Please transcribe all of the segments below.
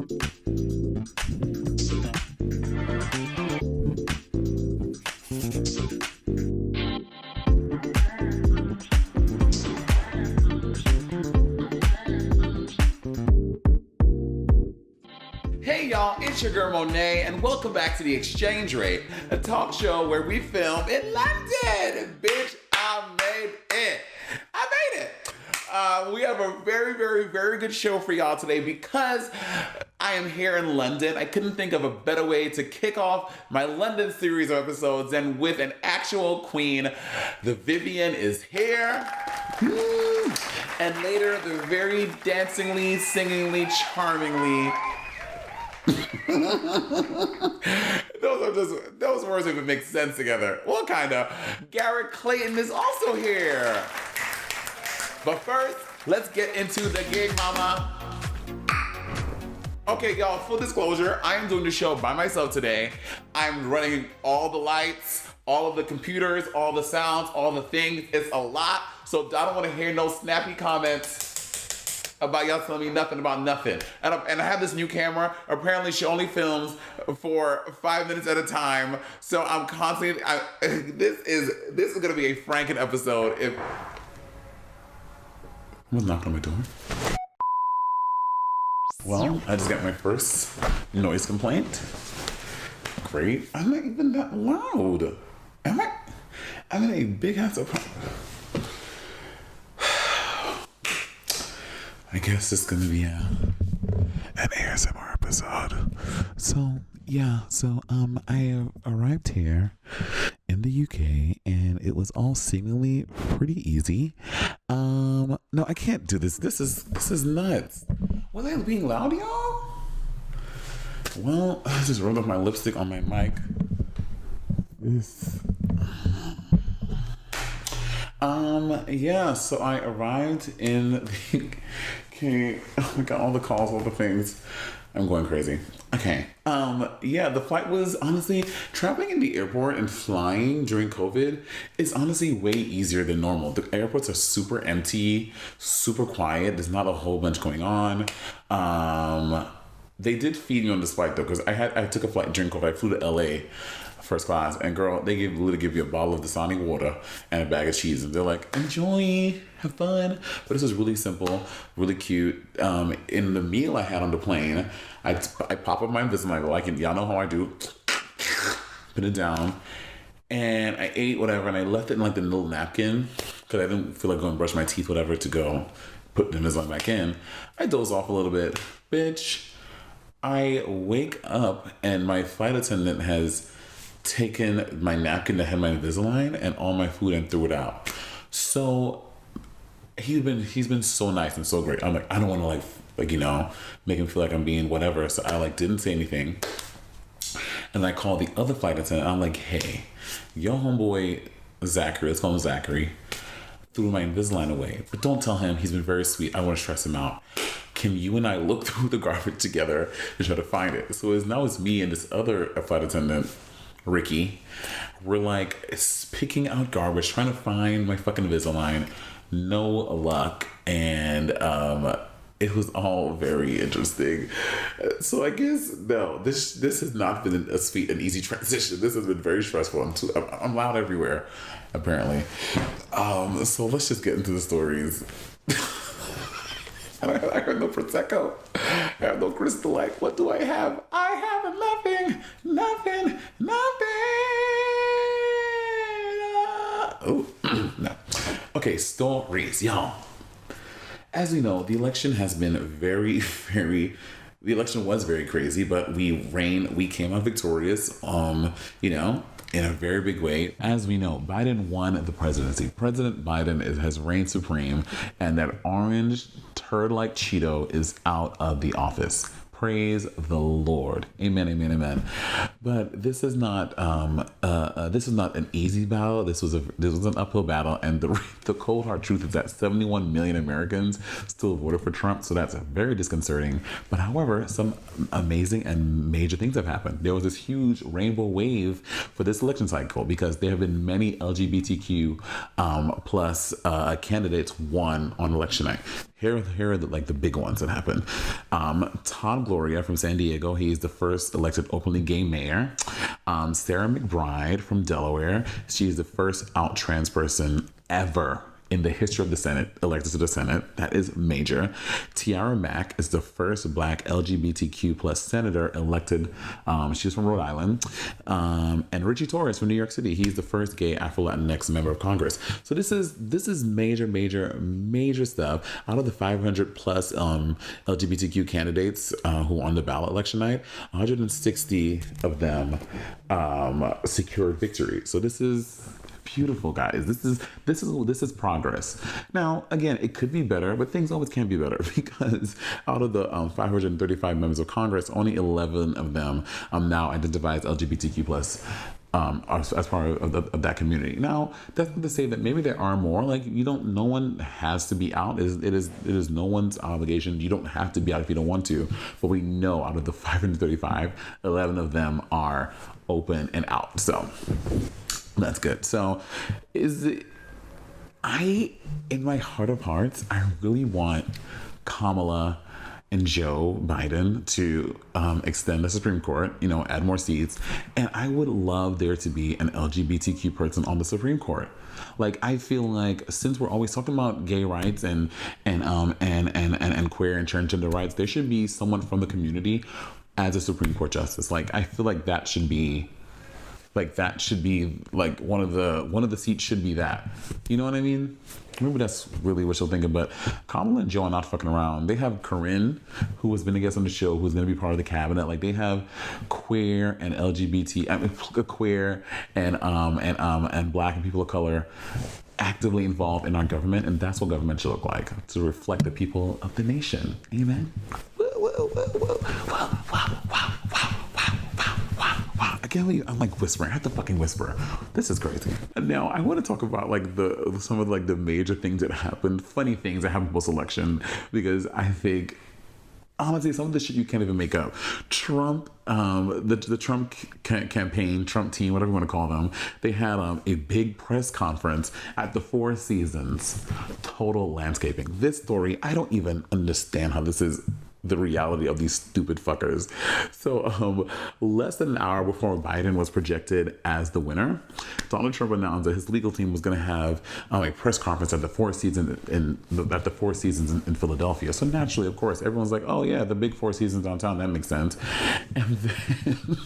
Hey y'all, it's your girl Monét, and welcome back to the Exchange Rate, a talk show where we film in London. Bitch, I made it. I made it. We have a very, very, very good show for y'all today because I am here in London. I couldn't think of a better way to kick off my London series of episodes than with an actual queen. The Vivienne is here. And later, the very dancingly, singingly, charmingly... those words even make sense together. What kind of? Garrett Clayton is also here. But first, let's get into the gig, mama. Okay, y'all, full disclosure, I am doing the show by myself today. I'm running all the lights, all of the computers, all the sounds, all the things. It's a lot, so I don't want to hear no snappy comments about y'all telling me nothing about nothing. And I have this new camera. Apparently she only films for 5 minutes at a time. So I'm constantly, this is gonna be a Franken episode. What's knocking on my door? Well, I just got my first noise complaint. Great. I'm not even that loud. Am I? I'm in a big ass apartment. I guess it's gonna be an ASMR episode. So I arrived here in the UK and it was all seemingly pretty easy. No, I can't do this. This is nuts. Was I being loud, y'all? Well, I just rubbed off my lipstick on my mic. So I arrived in the... Okay, oh my God, all the calls, all the things. I'm going crazy. Okay. The flight was honestly, traveling in the airport and flying during COVID is honestly way easier than normal. The airports are super empty, super quiet. There's not a whole bunch going on. They did feed me on this flight though, because I took a flight during COVID. I flew to LA first class, and girl, they literally give you a bottle of Dasani water and a bag of cheese, and they're like, enjoy, have fun. But this was really simple, really cute. In the meal I had on the plane, I pop up my Invisalign, y'all know how I do, put it down, and I ate whatever, and I left it in like the little napkin, because I didn't feel like going to brush my teeth, whatever, to go put the Invisalign back in. I doze off a little bit. Bitch, I wake up, and my flight attendant has taken my napkin that had my Invisalign and all my food and threw it out. So he's been so nice and so great. I'm like, I don't want to make him feel like I'm being whatever. So I didn't say anything. And I called the other flight attendant. I'm like, hey, your homeboy Zachary, let's call him Zachary, threw my Invisalign away. But don't tell him, he's been very sweet. I want to stress him out. Can you and I look through the garbage together and try to find it? So now it's me and this other flight attendant, Ricky. We're picking out garbage, trying to find my fucking Invisalign. No luck. And it was all very interesting. So I guess no, this has not been a sweet and easy transition. This has been very stressful. I'm loud everywhere, apparently. So let's just get into the stories. I have no Prosecco. I have no Crystal Light. What do I have? I have nothing. No. Okay, stories, y'all. As we know, the election has been the election was very crazy, but we came out victorious, in a very big way. As we know, Biden won the presidency. President Biden has reigned supreme, and that orange turd-like Cheeto is out of the office. Praise the Lord. Amen, amen, amen. But this is not an easy battle. This was an uphill battle, and the cold hard truth is that 71 million Americans still voted for Trump. So that's very disconcerting. But however, some amazing and major things have happened. There was this huge rainbow wave for this election cycle because there have been many LGBTQ plus candidates won on election night. Here are the big ones that happened. Todd Gloria from San Diego. He's the first elected openly gay mayor. Sarah McBride from Delaware. She's the first out trans person ever in the history of the Senate, elected to the Senate. That is major. Tiara Mack is the first Black LGBTQ plus senator elected. She's from Rhode Island. And Richie Torres from New York City. He's the first gay Afro-Latinx member of Congress. So this is major stuff. Out of the 500 plus LGBTQ candidates who were on the ballot election night, 160 of them secured victory. So this is beautiful, guys. This is progress. Now, again, it could be better, but things always can be better because out of the 535 members of Congress, only 11 of them now identify as LGBTQ plus as part of that community. Now, that's not to say that maybe there are more. Like, no one has to be out. It is no one's obligation. You don't have to be out if you don't want to. But we know out of the 535, 11 of them are open and out. So that's good. So in my heart of hearts, I really want Kamala and Joe Biden to extend the Supreme Court, add more seats. And I would love there to be an LGBTQ person on the Supreme Court. Like, I feel like since we're always talking about gay rights and queer and transgender rights, there should be someone from the community as a Supreme Court justice. Like, I feel like that should be one of the seats should be that. You know what I mean? Maybe that's really what you're thinking, but Kamala and Joe are not fucking around. They have Corinne, who has been a guest on the show, who's going to be part of the cabinet. Like, they have queer and LGBT, queer and Black and people of color actively involved in our government, and that's what government should look like, to reflect the people of the nation. Amen. Again, I'm like whispering. I have to fucking whisper. This is crazy. Now, I want to talk about some of the major things that happened, funny things that happened post-election, because I think, honestly, some of this shit you can't even make up. Trump, the Trump campaign, Trump team, whatever you want to call them, they had a big press conference at the Four Seasons Total Landscaping. This story, I don't even understand how this is the reality of these stupid fuckers. So less than an hour before Biden was projected as the winner, Donald Trump announced that his legal team was going to have a press conference at the Four Seasons in Philadelphia. So naturally, of course, everyone's like, oh yeah, the big Four Seasons downtown, that makes sense. And then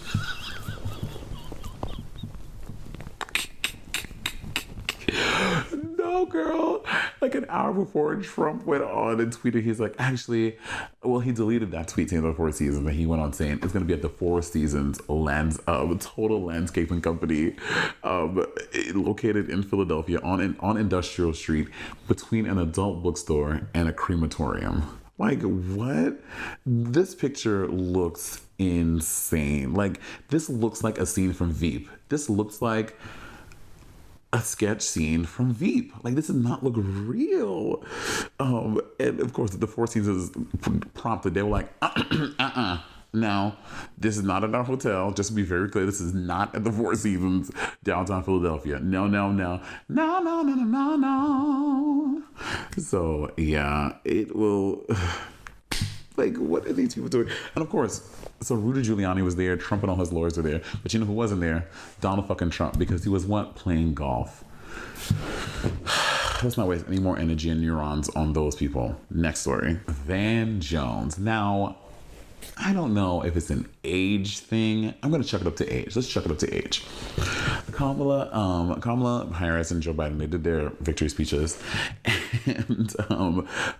no, girl. Like an hour before Trump went on and tweeted, he's like, he deleted that tweet saying the Four Seasons, and he went on saying it's going to be at the Four Seasons Total Landscaping Company, located in Philadelphia on Industrial Street between an adult bookstore and a crematorium. Like, what? This picture looks insane. Like, this looks like a scene from Veep. This looks like a sketch scene from Veep. Like, this does not look real. And of course, the Four Seasons prompted. They were like, no, this is not at our hotel. Just to be very clear, this is not at the Four Seasons downtown Philadelphia. No. So yeah, it will. Like, what are these people doing? And of course, so Rudy Giuliani was there, Trump and all his lawyers were there. But you know who wasn't there? Donald fucking Trump, because he was playing golf. Let's not waste any more energy and neurons on those people. Next story. Van Jones. Now, I don't know if it's an age thing. I'm going to chuck it up to age. Let's chuck it up to age. Kamala Harris and Joe Biden, they did their victory speeches. And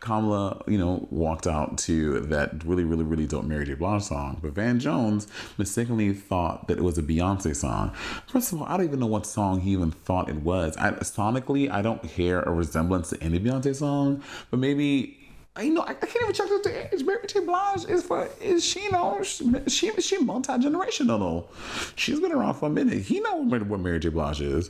Kamala, walked out to that really, really, really dope Mary J. Blige song. But Van Jones mistakenly thought that it was a Beyonce song. First of all, I don't even know what song he even thought it was. Sonically, I don't hear a resemblance to any Beyonce song. But maybe... I can't even check the age. Mary J. Blige she multi-generational. She's been around for a minute. He knows what Mary J. Blige is.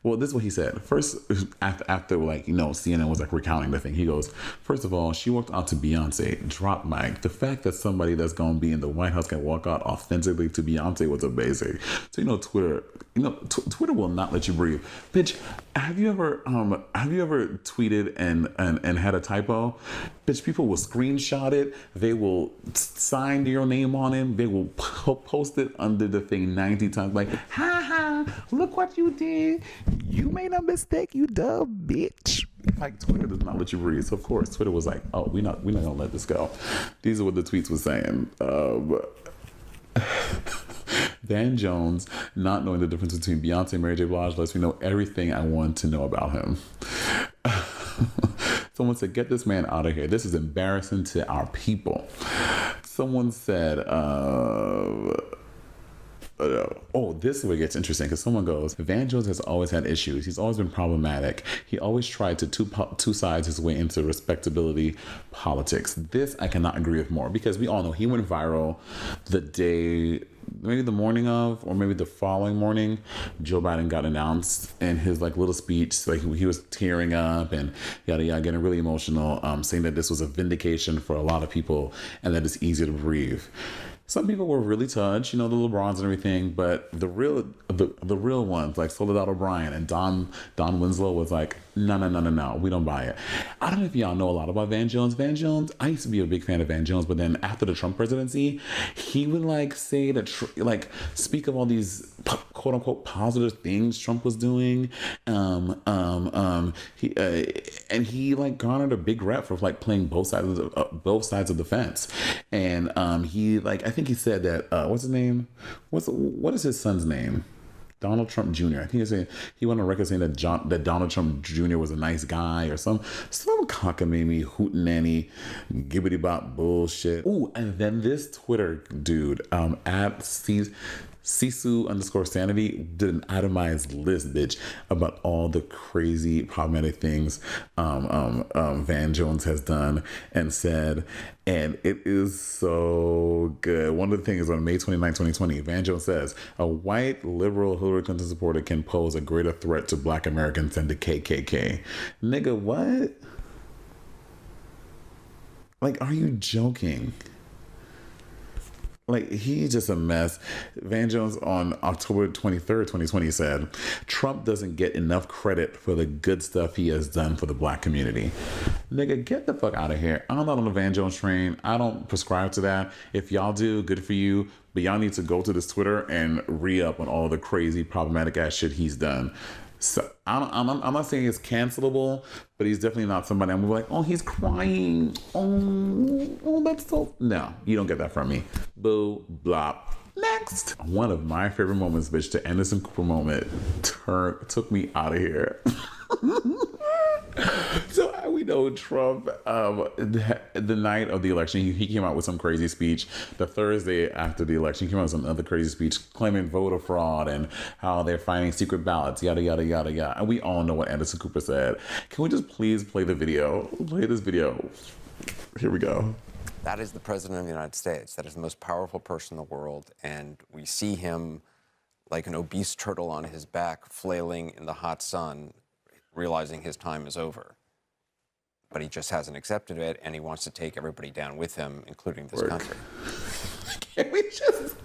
Well, this is what he said. First, after CNN was recounting the thing, he goes, first of all, she walked out to Beyonce, drop mic. The fact that somebody that's going to be in the White House can walk out authentically to Beyonce was amazing. So, Twitter, Twitter will not let you breathe. Bitch, have you ever tweeted and had a typo? Bitch, people will screenshot it. They will sign your name on it. They will post it under the thing 90 times. Like, ha ha, look what you did. You made a mistake, you dumb bitch. Like, Twitter does not let you breathe. So, of course, Twitter was like, oh, we're not going to let this go. These are what the tweets were saying. Van Jones, not knowing the difference between Beyonce and Mary J. Blige, lets me know everything I want to know about him. Someone said, get this man out of here. This is embarrassing to our people. Someone said, this is where it gets interesting, because someone goes, Van Jones has always had issues. He's always been problematic. He always tried to two sides his way into respectability politics. This I cannot agree with more, because we all know he went viral the day, maybe the morning of, or maybe the following morning, Joe Biden got announced, and his like little speech, like he was tearing up and yada yada, getting really emotional, saying that this was a vindication for a lot of people and that it's easier to breathe. Some people were really touched, the LeBrons and everything, but the real ones, like Soledad O'Brien and Don Winslow, was like, no, we don't buy it. I don't know if y'all know a lot about Van Jones. Van Jones, I used to be a big fan of Van Jones, but then after the Trump presidency, he would like say that, speak of all these quote unquote positive things Trump was doing. He like garnered a big rep for like playing both sides of the fence. And he like, I think he said that, what's his name? What is his son's name? Donald Trump Jr. I think he went on record saying that Donald Trump Jr. was a nice guy, or some cockamamie hootenanny gibbity bop bullshit. Ooh, and then this Twitter dude at Sisu_sanity did an itemized list, bitch, about all the crazy problematic things Van Jones has done and said, and it is so good. One of the things on May 29, 2020, Van Jones says, a white liberal Hillary Clinton supporter can pose a greater threat to Black Americans than the KKK. Nigga, what? Like, are you joking? Like, he's just a mess. Van Jones on October 23rd, 2020 said, Trump doesn't get enough credit for the good stuff he has done for the Black community. Nigga, get the fuck out of here. I'm not on the Van Jones train. I don't prescribe to that. If y'all do, good for you. But y'all need to go to this Twitter and re-up on all the crazy problematic ass shit he's done. So I'm not saying it's cancelable, but he's definitely not somebody I'm like, oh, he's crying. Oh, that's so... No, you don't get that from me. Boo, blop. Next. One of my favorite moments, bitch, the Anderson Cooper moment took me out of here. So we know Trump, the night of the election, he came out with some crazy speech. The Thursday after the election, he came out with some other crazy speech claiming voter fraud and how they're finding secret ballots, yada, yada, yada, yada. And we all know what Anderson Cooper said. Can we just please play the video? Play this video. Here we go. That is the President of the United States. That is the most powerful person in the world. And we see him like an obese turtle on his back, flailing in the hot sun, realizing his time is over. But he just hasn't accepted it, and he wants to take everybody down with him, including this country. Can we just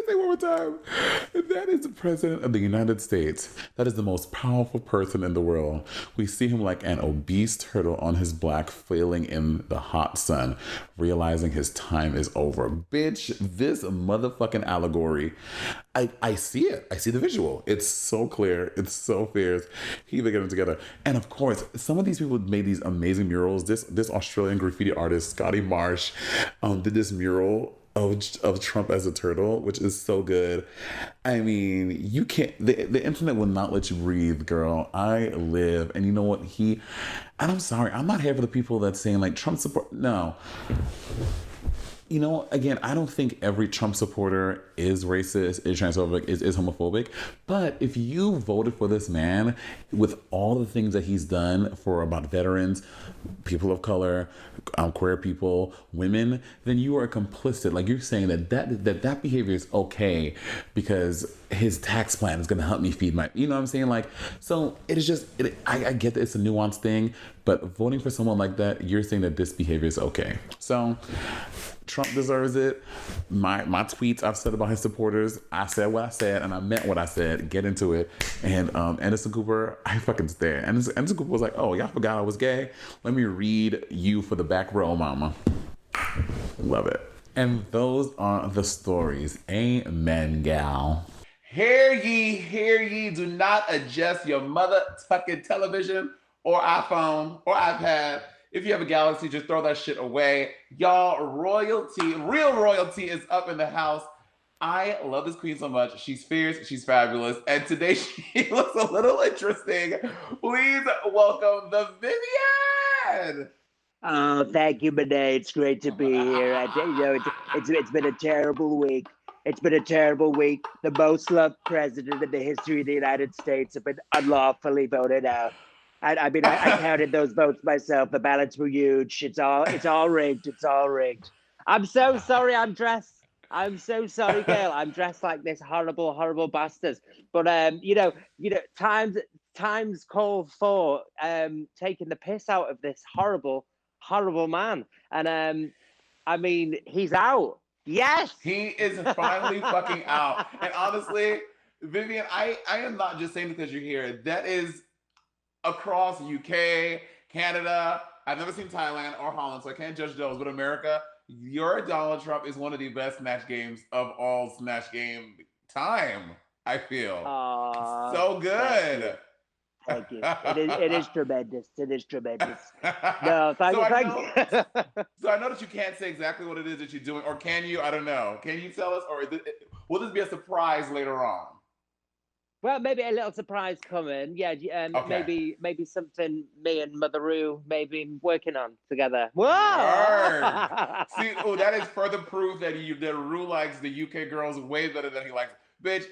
say one more time? That is the President of the United States. That is the most powerful person in the world. We see him like an obese turtle on his back, flailing in the hot sun, realizing his time is over. Bitch, this motherfucking allegory, I see it. I see the visual. It's so clear. It's so fierce. He even got them together. And of course, some of these people made these amazing murals. This Australian graffiti artist, Scotty Marsh, did this mural of Trump as a turtle, which is so good. I mean, you can't, the internet will not let you breathe, girl. I live, and you know what, and I'm sorry, I'm not here for the people that's saying like Trump support, no. You know, again, I don't think every Trump supporter is racist, is transphobic, is homophobic. But if you voted for this man with all the things that he's done for about veterans, people of color, queer people, women, then you are complicit. Like, you're saying that behavior is okay because his tax plan is going to help me feed my, you know what I'm saying? Like, so it is just, I get that it's a nuanced thing, but voting for someone like that, you're saying that this behavior is okay. So Trump deserves it. My tweets I've said about his supporters, I said what I said, and I meant what I said. Get into it. And Anderson Cooper, I fucking stand. Anderson Cooper was like, oh, y'all forgot I was gay? Let me read you for the back row, mama. Love it. And those are the stories. Amen, gal. Hear ye, do not adjust your mother-tucking television or iPhone or iPad. If you have a Galaxy, just throw that shit away. Y'all, royalty, real royalty is up in the house. I love this queen so much. She's fierce, she's fabulous, and today she looks a little interesting. Please welcome the Vivienne. Oh, thank you, Monét. It's great to be here. It's been a terrible week. It's been a terrible week. The most loved president in the history of the United States have been unlawfully voted out. I mean, I counted those votes myself. The ballots were huge. It's all rigged. It's all rigged. I'm so sorry. I'm so sorry, Gail. I'm dressed like this horrible, horrible bastard. But times call for taking the piss out of this horrible, horrible man. And I mean, he's out. Yes, he is finally fucking out. And honestly, Vivienne, I am not just saying because you're here. That is across UK, Canada. I've never seen Thailand or Holland, so I can't judge those. But America, your Donald Trump is one of the best Snatch Games of all Snatch Game time, I feel. So good. Thank you. It is tremendous. It is tremendous. No, thank you. So I know that you can't say exactly what it is that you're doing, or can you? I don't know. Can you tell us, or will this be a surprise later on? Well, maybe a little surprise coming. Yeah, okay. Maybe something me and Mother Roo maybe working on together. Whoa! See, that is further proof that Roo likes the UK girls way better than he likes. Bitch,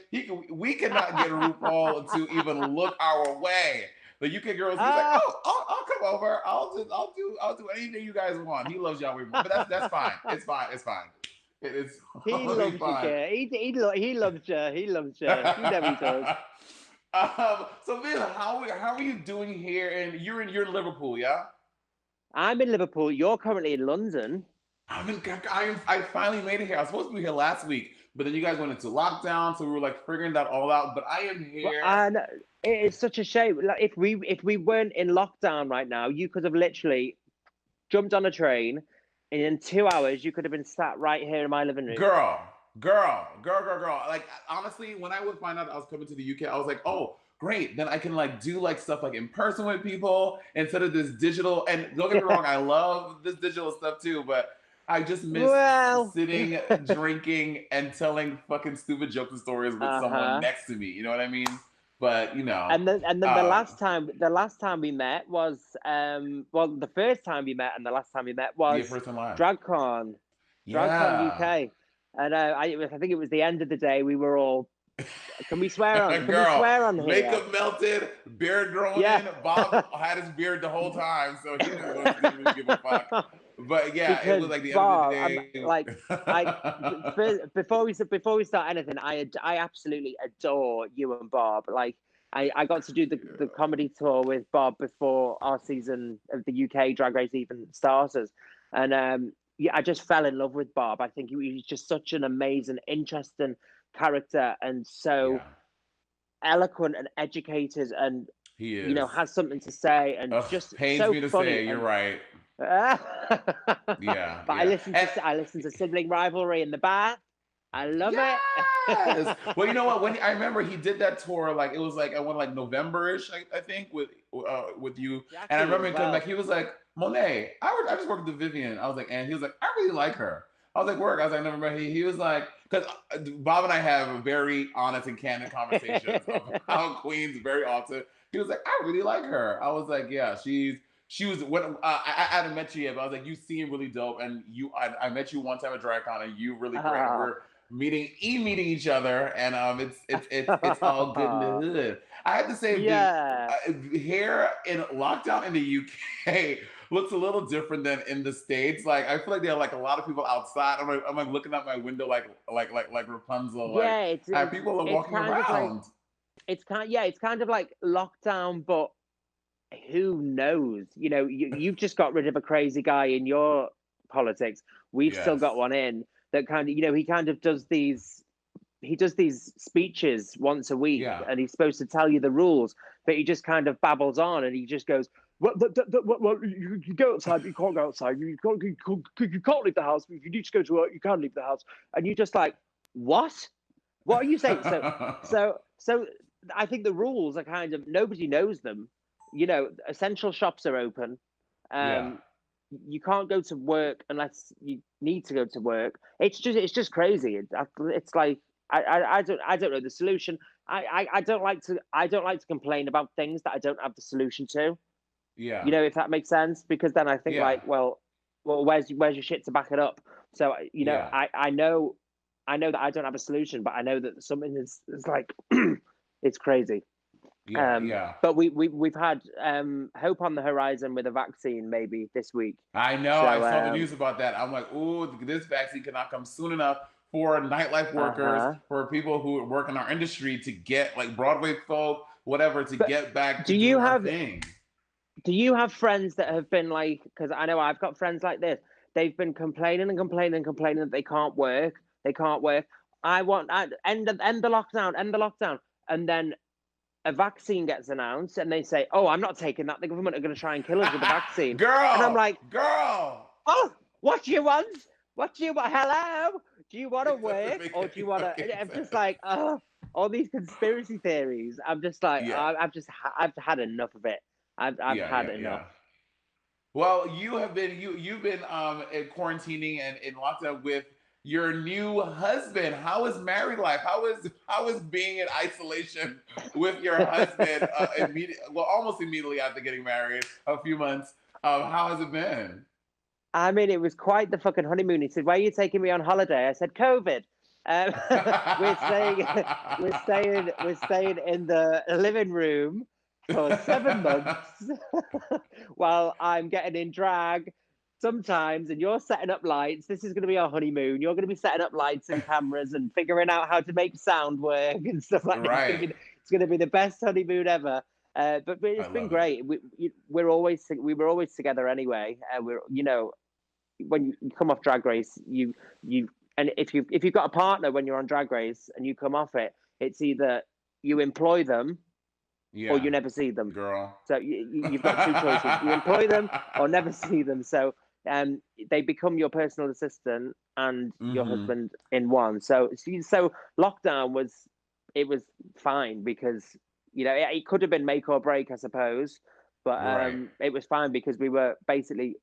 we cannot get RuPaul to even look our way. The UK girls, he's like, oh, I'll come over. I'll do anything you guys want. He loves y'all way more, but that's fine. It's fine. It is. He loves fine. You. He loves you. He loves you. You know he does. So Viv, how are you doing here? And you're in Liverpool, yeah? I'm in Liverpool. You're currently in London. I finally made it here. I was supposed to be here last week, but then you guys went into lockdown, so we were like figuring that all out. But I am here. And it's such a shame. Like if we weren't in lockdown right now, you could have literally jumped on a train, and in 2 hours you could have been sat right here in my living room. Girl. Like honestly, when I would find out I was coming to the UK, I was like, oh, great. Then I can like do like stuff like in person with people instead of this digital. And don't get me wrong, I love this digital stuff too, but I just miss sitting, drinking, and telling fucking stupid jokes and stories with someone next to me. You know what I mean? But you know. And then the last time we met was the first time we met and the last time we met was DragCon UK. And I think it was the end of the day. We were all. Can we swear on? Can we swear on here? Makeup melted, beard growing in. Bob had his beard the whole time, so he didn't give a fuck. But yeah, because it was like the Bob, end of the day. Before we start anything, I absolutely adore you and Bob. Like I got to do the comedy tour with Bob before our season of the UK Drag Race even started, and I just fell in love with Bob. I think he was just such an amazing, interesting character and so eloquent and educated, and he is. Has something to say and just pains so me to funny. Say you're right. But I listen to Sibling Rivalry in the bath. I love it. Well, you know what? When I remember he did that tour, like it was like I went like November-ish, I think, with you. Exactly, and I remember him coming back. He was like, Monét, I just worked with Vivienne. I was like, and he was like, I really like her. I was like, work. I was like, never mind. He was like, because Bob and I have very honest and candid conversations of how Queen's very often. He was like, I really like her. I was like, yeah, she was when I hadn't met you yet, but I was like, you seem really dope, and I met you one time at DragCon, and you really great. We're meeting each other, and it's all good in the hood. I have to say, here in lockdown in the UK looks a little different than in the States. Like I feel like there are like a lot of people outside. I'm like looking out my window like Rapunzel. Like people are walking around. It's kind of like lockdown, but who knows? You've just got rid of a crazy guy in your politics. We've still got one in that kind of, he kind of does these. He does these speeches once a week, and he's supposed to tell you the rules, but he just kind of babbles on, and he just goes, "Well, you go outside, but you can't go outside. You can't leave the house. If you need to go to work, you can't leave the house." And you're just like, "What? What are you saying?" So I think the rules are kind of, nobody knows them. Essential shops are open. You can't go to work unless you need to go to work. It's just crazy. It's like I don't know the solution. I don't like to complain about things that I don't have the solution to. Yeah. If that makes sense, because then I think like, well, where's your shit to back it up? So I know that I don't have a solution, but I know that something is like it's crazy. But we've had hope on the horizon with a vaccine maybe this week. I know. So, I saw the news about that. I'm like, ooh, this vaccine cannot come soon enough for nightlife workers, for people who work in our industry to get, like Broadway folk, whatever, to get back to doing our thing. Do you have friends that have been like, because I know I've got friends like this, they've been complaining that they can't work. I want end the lockdown. And then a vaccine gets announced and they say, "Oh, I'm not taking that. The government are going to try and kill us with the vaccine." Girl! And I'm like, girl! Oh, what do you want? Hello? Do you want to work or do you want to? I'm just like, oh, all these conspiracy theories. I'm just like, I've had enough of it. I've had enough. Well, you've been quarantining and in lockdown with your new husband. How is married life? How is being in isolation with your husband? Almost immediately after getting married, a few months. How has it been? I mean, it was quite the fucking honeymoon. He said, "Why are you taking me on holiday?" I said, "COVID." We're staying in the living room for 7 months while I'm getting in drag sometimes, and you're setting up lights. This is going to be our honeymoon. You're going to be setting up lights and cameras and figuring out how to make sound work and stuff like that. Right. It's going to be the best honeymoon ever. But it's been great. We were always together anyway. When you come off Drag Race, and if you've got a partner when you're on Drag Race and you come off it, it's either you employ them or you never see them. Girl. So you've got two choices: you employ them or never see them. So they become your personal assistant and your husband in one. So lockdown was fine because it could have been make or break, I suppose, but it was fine because we were basically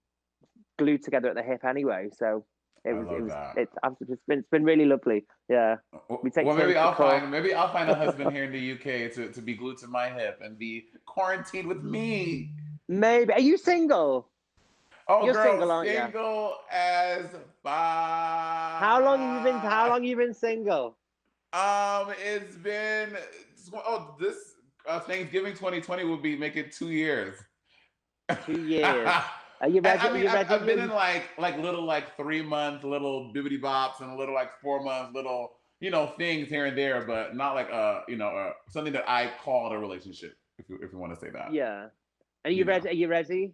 glued together at the hip anyway. So it's been really lovely. Yeah. Maybe I'll find a husband here in the UK to be glued to my hip and be quarantined with me. Maybe. Are you single? Oh, you're girl, single, aren't you? Single as fuck. How long have you been single? It's been this Thanksgiving 2020 will make it 2 years. 2 years. Are you ready? I've been in like little 3 month little bibbity bops and a little 4 month little things here and there, but not like something that I call a relationship, if you want to say that. Yeah. Are you ready? Are you ready?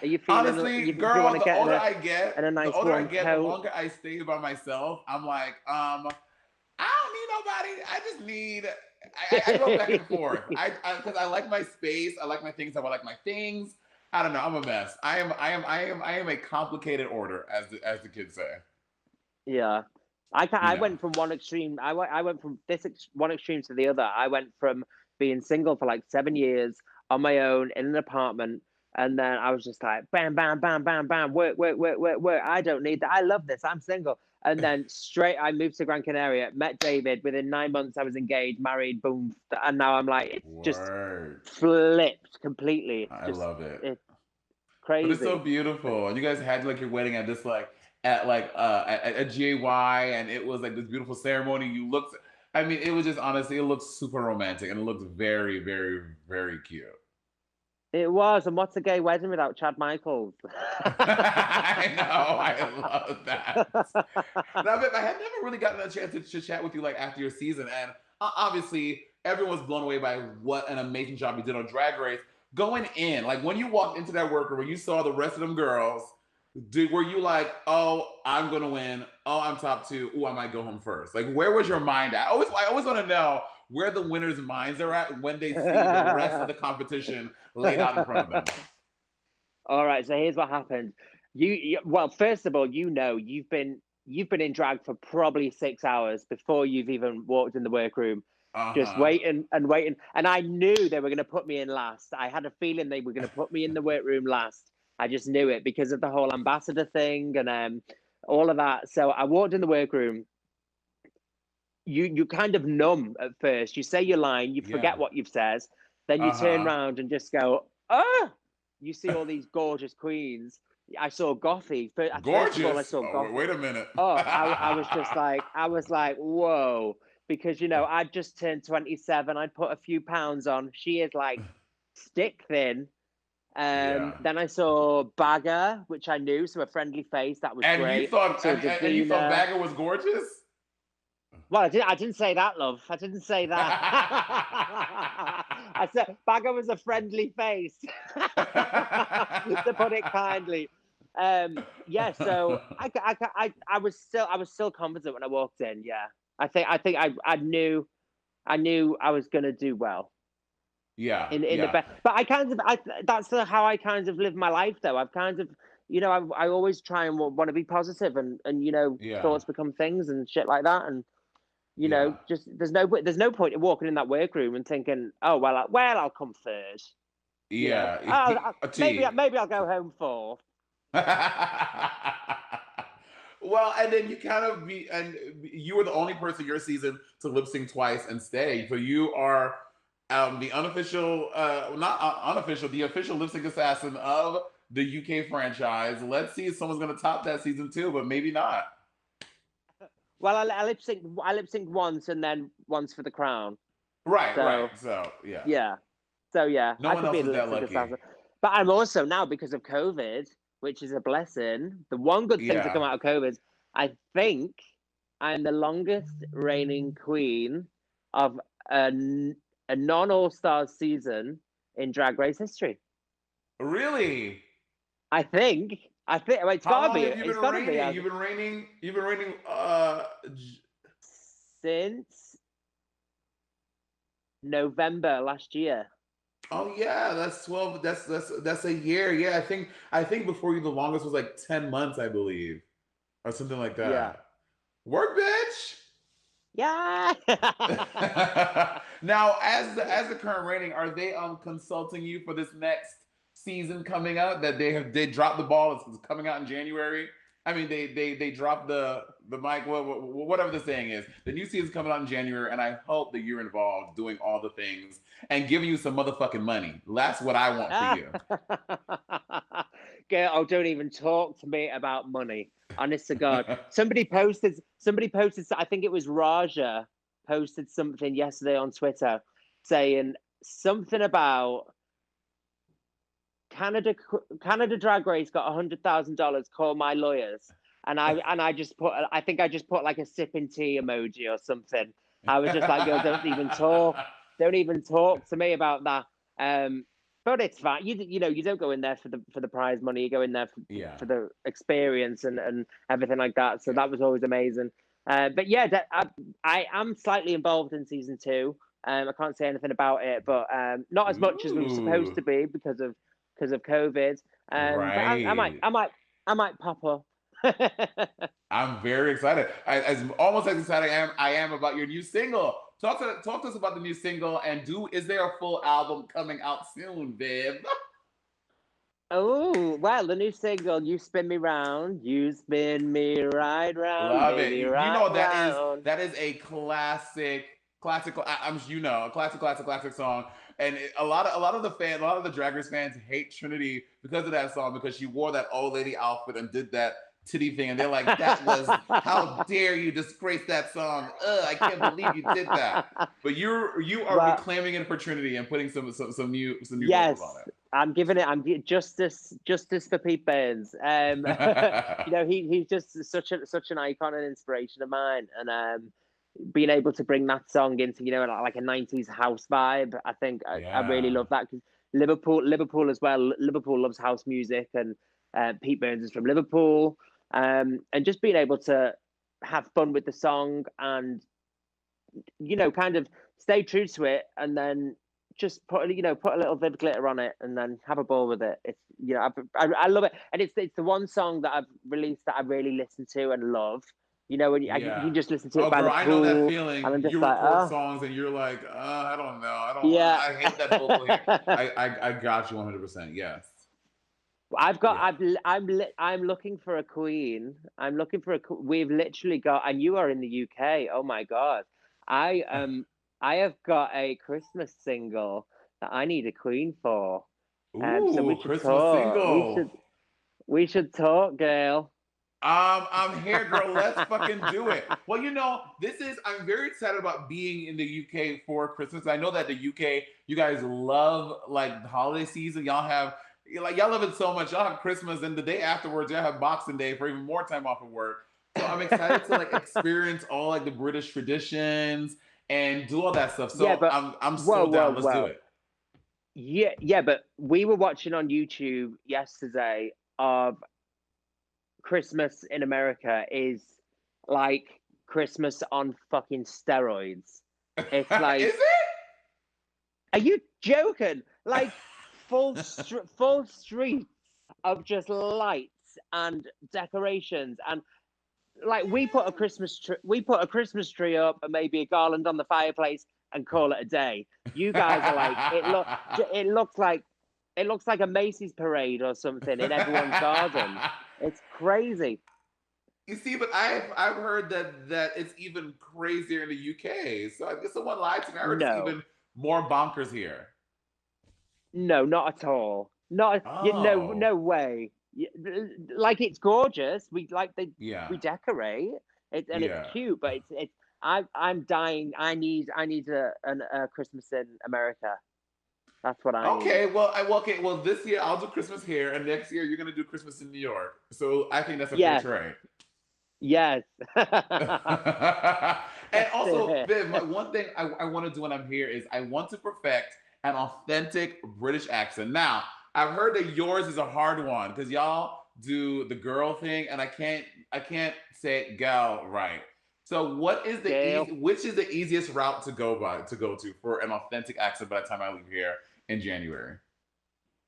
Are you feeling? Honestly, girl, the older I get, the longer I stay by myself. I'm like, I don't need nobody. I just need. I go back and forth. Because I like my space. I like my things. I like my things. I don't know. I'm a mess. I am a complicated order, as the kids say. Yeah, I went from one extreme. I went from one extreme to the other. I went from being single for 7 years on my own in an apartment, and then I was just like, bam, bam, bam, bam, bam, work. I don't need that. I love this. I'm single. And then I moved to Gran Canaria, met David. Within 9 months, I was engaged, married, boom. And now I'm like, it's just flipped completely. I love it. It's crazy. But it's so beautiful. And you guys had your wedding at this at GAY, and it was this beautiful ceremony. You looked, it was just honestly, it looked super romantic and it looked very, very, very cute. It was, and what's a gay wedding without Chad Michaels? I know, I love that. Now, Viv, I had never really gotten a chance to chat with you after your season, and obviously everyone's blown away by what an amazing job you did on Drag Race. Going in, when you walked into that workroom, when you saw the rest of them girls, Were you like, oh, I'm gonna win. Oh, I'm top two. Oh, I might go home first. Like, where was your mind at? I always want to know where the winners' minds are at when they see the rest of the competition laid out in front of them. All right, so here's what happened. Well, first of all, you've been in drag for probably 6 hours before you've even walked in the workroom, just Uh-huh. waiting and waiting. And I knew they were going to put me in last. I had a feeling they were going to put me in the workroom last. I just knew it because of the whole ambassador thing and all of that. So I walked in the workroom. You kind of numb at first. You say your line, you forget Yeah. what you've said, then you turn Uh-huh. around and just go, oh, you see all these gorgeous queens. I saw Gothy. First of all, I Gorgeous. saw Oh, Gothy. wait a minute. Oh, I was just like, whoa, because I just turned 27. I'd put a few pounds on. She is like stick thin. Yeah. Then I saw Bagger, which I knew, so a friendly face. That was And you great. thought So and you thought Davina. Bagger was gorgeous? Well, I didn't say that, love. I didn't say that. I said Bagger was a friendly face, to put it kindly. Yeah. So I was still confident when I walked in. Yeah, I knew I was gonna do well Yeah, in the yeah, best. But that's how I kind of live my life, though. I've kind of I always try and want to be positive and yeah, thoughts become things and shit like that and yeah, just there's no point in walking in that workroom and thinking, oh I'll come third. yeah. Maybe T. maybe I'll go home fourth. Well, and then you kind of and you were the only person your season to lip sync twice and stay. So you are the unofficial, not unofficial, the official lip sync assassin of the UK franchise. Let's see if someone's going to top that season two, but maybe not. Well, I lip sync once and then once for the crown. Right, right. So So yeah, yeah, no I one could be else a is lip that sync lucky. assassin. But I'm also now because of COVID, which is a blessing. The one good thing to come Yeah. out of COVID, I think I'm the longest reigning queen of a, a non All Stars season in Drag Race history. Really? I think well, it's How gotta long be. have you been It's gotta be reigning? You've been reigning. You've been reigning. since November last year. Oh yeah, that's 12. That's a year. Yeah, I think before you the longest was like 10 months, I believe, or something like Yeah. that. Work, bitch. Yeah. Now, as the current rating, are they consulting you for this next season coming out? That they dropped the ball. It's coming out in January. I mean, they dropped the mic. Whatever the saying is, the new season's coming out in January, and I hope that you're involved doing all the things and giving you some motherfucking money. That's what I want for you. Girl, oh, don't even talk to me about money. Honest to God. Somebody posted, I think it was Raja posted something yesterday on Twitter saying something about Canada Drag Race got $100,000. Call my lawyers, and I just put I think I just put like a sipping tea emoji or something. I was just like, girl, don't even talk to me about that. But it's fine. You don't go in there for the prize money. You go in there Yeah, for the experience and everything like that. So yeah. that was always amazing. But yeah, I am slightly involved in season two. I can't say anything about it, but not as much as we were supposed Ooh, to be because of COVID. But right. I might pop up. I'm very excited. As almost as excited I am about your new single. Talk to us about the new single and is there a full album coming out soon, Viv? Oh, well, the new single, You Spin Me Round, You Spin Me Right Round, Love it. Baby, You right know round. that is a classical. I'm a classic song. And a lot of the Drag Race fans hate Trinity because of that song because she wore that old lady outfit and did that titty thing, and they're like, "That was how dare you disgrace that song? Ugh, I can't believe you did that." But you are Well, reclaiming it for Trinity and putting some new vocals on yes, I'm giving it. Justice for Pete Burns. He's just such an icon and inspiration of mine, and being able to bring that song into like a '90s house vibe, I think I really Yeah. love that because Liverpool as well. Liverpool loves house music, and Pete Burns is from Liverpool, and just being able to have fun with the song and kind of stay true to it, and then just put a little Viv glitter on it, and then have a ball with it. It's I love it, and it's the one song that I've released that I really listen to and love. When you can just listen to it by girl, the I know that pool, feeling. and I'm just You like, record songs and you're like, I don't know, yeah. I hate that vocal here. I got you 100%. Yes. I'm looking for a queen. We've literally got, and you are in the UK. Oh my God. I have got a Christmas single that I need a queen for. So we Ooh, should Christmas talk. single. We should talk, girl. I'm here, girl. Let's fucking do it. Well, I'm very excited about being in the UK for Christmas. I know that the UK, you guys love like the holiday season. Y'all love it so much. Y'all have Christmas, and the day afterwards, y'all have Boxing Day for even more time off of work. So I'm excited to like experience all like the British traditions and do all that stuff. So Yeah, but I'm so down. Let's do it. Yeah, but we were watching on YouTube yesterday of Christmas in America is like Christmas on fucking steroids. It's like, Is it? Are you joking? Like full streets of just lights and decorations, and like we put a Christmas tree up and maybe a garland on the fireplace and call it a day. You guys are like, it looks like a Macy's parade or something in everyone's garden. It's crazy. You see, but I've heard that it's even crazier in the UK. So I guess someone lied to me. I heard it's even more bonkers here. No, not at all. No way. Like it's gorgeous. We decorate it, and it's cute, but it's. I'm dying. I need a Christmas in America. That's what I Okay, need. well, this year I'll do Christmas here, and next year you're gonna do Christmas in New York. So I think that's a fair trade. Yes. And also, Viv, one thing I want to do when I'm here is I want to perfect an authentic British accent. Now, I've heard that yours is a hard one because y'all do the girl thing, and I can't say gal right. So, which is the easiest route to go to for an authentic accent by the time I leave here in January?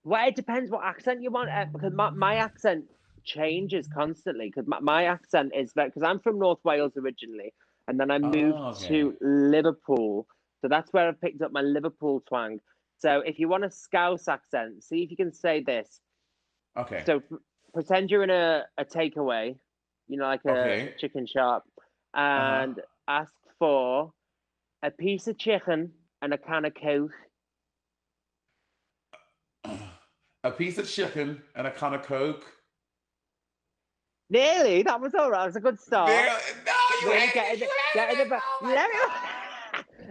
Well, it depends what accent you want, because my accent changes constantly. Because my accent is because I'm from North Wales originally, and then I moved to Liverpool, so that's where I've picked up my Liverpool twang. So if you want a Scouse accent, see if you can say this. Okay. So pretend you're in a takeaway, like a chicken shop, and ask for a piece of chicken and a can of Coke. A piece of chicken and a can of Coke. Nearly. That was all right. It was a good start. No, you hated it.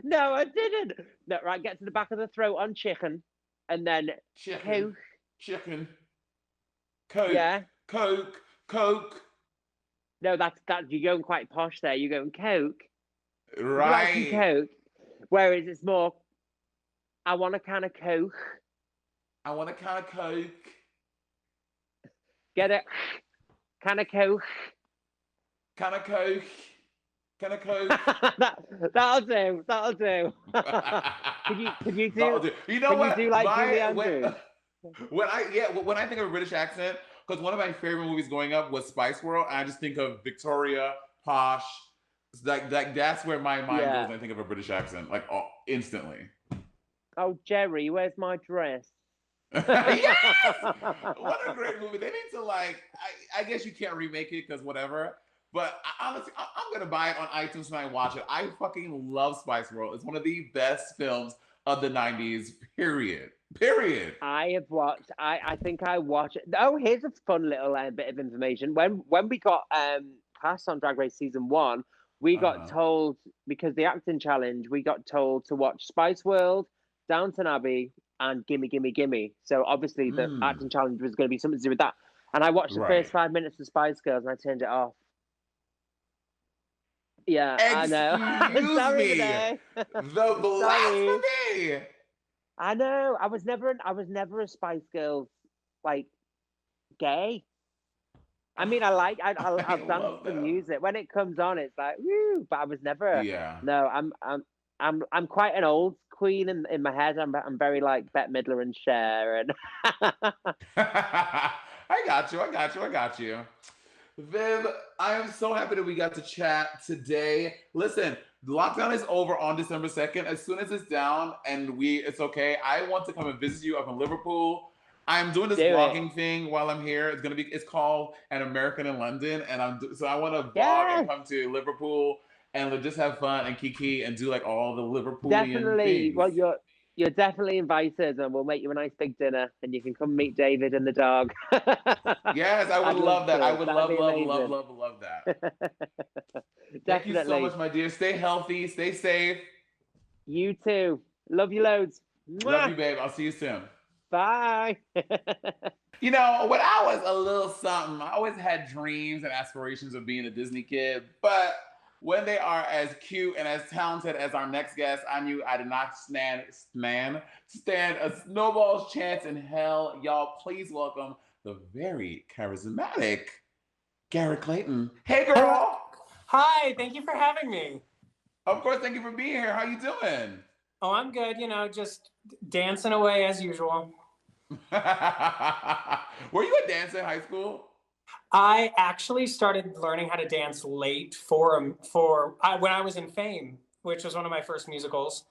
No, I didn't. No, right, get to the back of the throat on chicken, and then chicken, Coke, yeah, Coke. No, that's you're going quite posh there. You're going Coke, right? Like Coke. Whereas it's more, I want a can of Coke. I want a can of Coke. Get it? Can of Coke. Can of Coke. Can of Coke. That'll do. Could you do? You know what? You do like Julie Andrews? When I think of a British accent, because one of my favorite movies growing up was Spice World, and I just think of Victoria, posh. Like that's where my mind goes when I think of a British accent, like instantly. Oh, Jerry, where's my dress? Yes! What a great movie. They need to I guess you can't remake it because whatever. But honestly, I'm going to buy it on iTunes when I watch it. I fucking love Spice World. It's one of the best films of the 90s, period. I have watched, I think I watched it. Oh, here's a fun little bit of information. When we got cast on Drag Race Season 1, we got told, because the acting challenge, we got told to watch Spice World, Downton Abbey, and Gimme Gimme Gimme. So obviously the acting challenge was going to be something to do with that. And I watched the first 5 minutes of Spice Girls and I turned it off. Yeah, I know. Sorry, me. The blasphemy. I know. I was never a Spice Girls gay. I mean, I've I danced love the that. music when it comes on. It's like woo, but I was never. Yeah. No, I'm quite an old queen in my head. I'm very like Bette Midler and Cher and. I got you. I got you. I got you. Viv, I am so happy that we got to chat today. Listen, the lockdown is over on December 2nd. As soon as it's down and it's okay, I want to come and visit you up in Liverpool. I'm doing this Do it. vlogging thing while I'm here. It's called An American in London, and so I want to vlog and Yeah, come to Liverpool and just have fun and kiki and do like all the Liverpoolian definitely. things. Well, you're definitely invited, and we'll make you a nice big dinner, and you can come meet David and the dog. Yes, I would I'd love love that. I to. would That'd love, be love, love, amazing. love, love that. Thank you so much, Definitely. my dear. Stay healthy, stay safe. You too. Love you loads. Love Mwah! you, babe. I'll see you soon. Bye. You know, when I was a little something, I always had dreams and aspirations of being a Disney kid. But when they are as cute and as talented as our next guest, I knew I did not stand a snowball's chance in hell. Y'all, please welcome the very charismatic Garrett Clayton. Hey, Hello. girl. Hi, thank you for having me. Of course, thank you for being here. How you doing? Oh, I'm good, just dancing away as usual. Were you a dancer in high school? I actually started learning how to dance late when I was in Fame, which was one of my first musicals,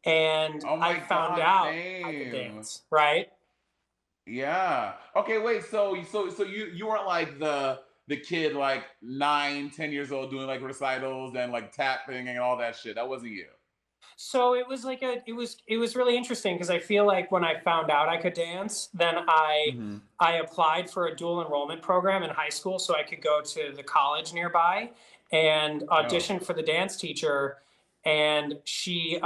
and Oh I my found God, out I could same. dance, right? Yeah. Okay, wait. So you weren't like the kid like 9, 10 years old doing like recitals and like tapping and all that shit. That wasn't you. So it was it was really interesting because I feel like when I found out I could dance, then Hmm. I applied for a dual enrollment program in high school so I could go to the college nearby and Oh. audition for the dance teacher. And she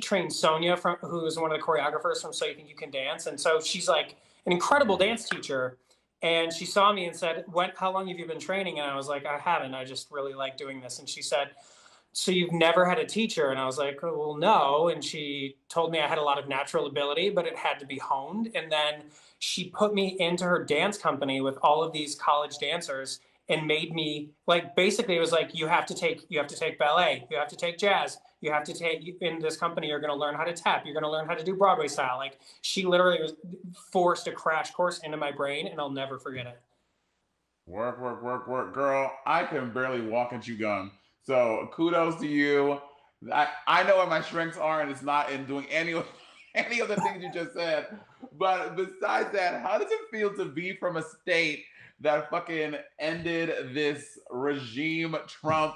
trained Sonia who is one of the choreographers from So You Think You Can Dance, and so she's like an incredible Hmm. dance teacher. And she saw me and said, "What? How long have you been training?" And I was like, "I haven't. I just really like doing this." And she said, "So you've never had a teacher?" And I was like, "Oh, well, no." And she told me I had a lot of natural ability, but it had to be honed. And then she put me into her dance company with all of these college dancers and made me like basically it was like you have to take ballet, you have to take jazz, you have to take in this company you're going to learn how to tap, you're going to learn how to do Broadway style. Like she literally was forced a crash course into my brain and I'll never forget it. Work, work, work, work, girl. I can barely walk and chew gum. So kudos to you. I know what my strengths are, and it's not in doing any of any of the things you just said. But besides that, how does it feel to be from a state that fucking ended this regime Trump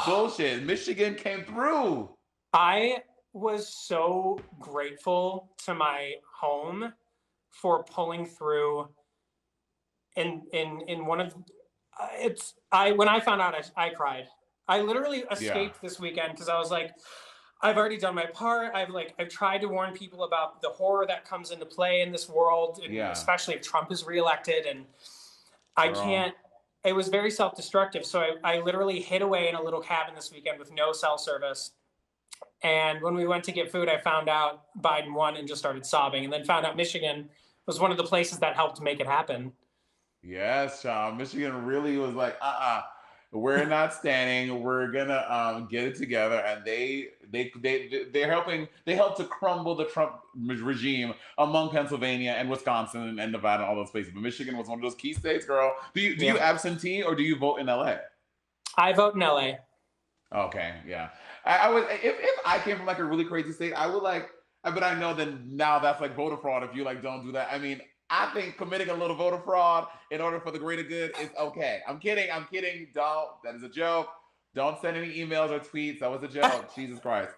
bullshit? Michigan came through. I was so grateful to my home for pulling through in one of it's I when I found out I cried. I literally Yeah, escaped this weekend because I was like, I've already done my part. I've tried to warn people about the horror that comes into play in this world, and yeah, especially if Trump is reelected. And I girl. can't. It was very self-destructive. So I literally hid away in a little cabin this weekend with no cell service. And when we went to get food, I found out Biden won and just started sobbing. And then found out Michigan was one of the places that helped make it happen. Yes, child. Michigan really was like, we're not standing. We're gonna get it together, and they're helping. They helped to crumble the Trump regime among Pennsylvania and Wisconsin and Nevada, and all those places. But Michigan was one of those key states, girl. Do you Yeah. absentee or do you vote in LA? I vote in LA. Okay, yeah. I would if I came from like a really crazy state, I would like. But I know that now that's like voter fraud if you like don't do that. I mean, I think committing a little voter fraud in order for the greater good is okay. I'm kidding. I'm kidding. Don't. That is a joke. Don't send any emails or tweets. That was a joke. Jesus Christ.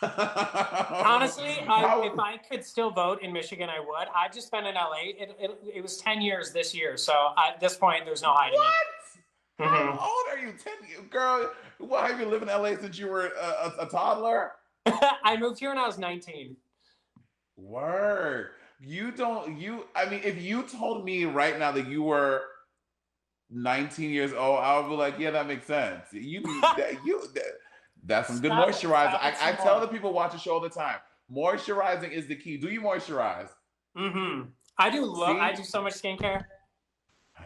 Honestly, if How I could still vote in Michigan, I would. I've just been in LA. It was 10 years this year. So at this point, there's no hiding it. what? How Hmm. old are you? 10, girl. What have you lived in LA since you were a toddler? I moved here when I was 19. Word. You don't you I mean if you told me right now that you were 19 years old, I would be like, yeah, that makes sense. That's some good moisturizer. Stop it I some tell more. the people watch the show all the time. Moisturizing is the key. Do you moisturize? Hmm. I do I See? do so much skincare.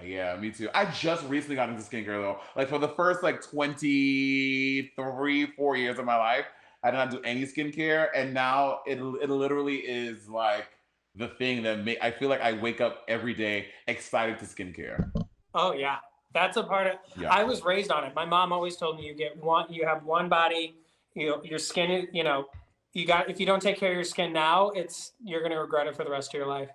Yeah, me too. I just recently got into skincare though. Like for the first like 23, 4 years of my life, I did not do any skincare, and now it literally is like the thing that I feel like I wake up every day excited to skincare. Oh yeah, that's a part of. Yeah. I was raised on it. My mom always told me you have one body. Your skin is, if you don't take care of your skin now, you're gonna regret it for the rest of your life.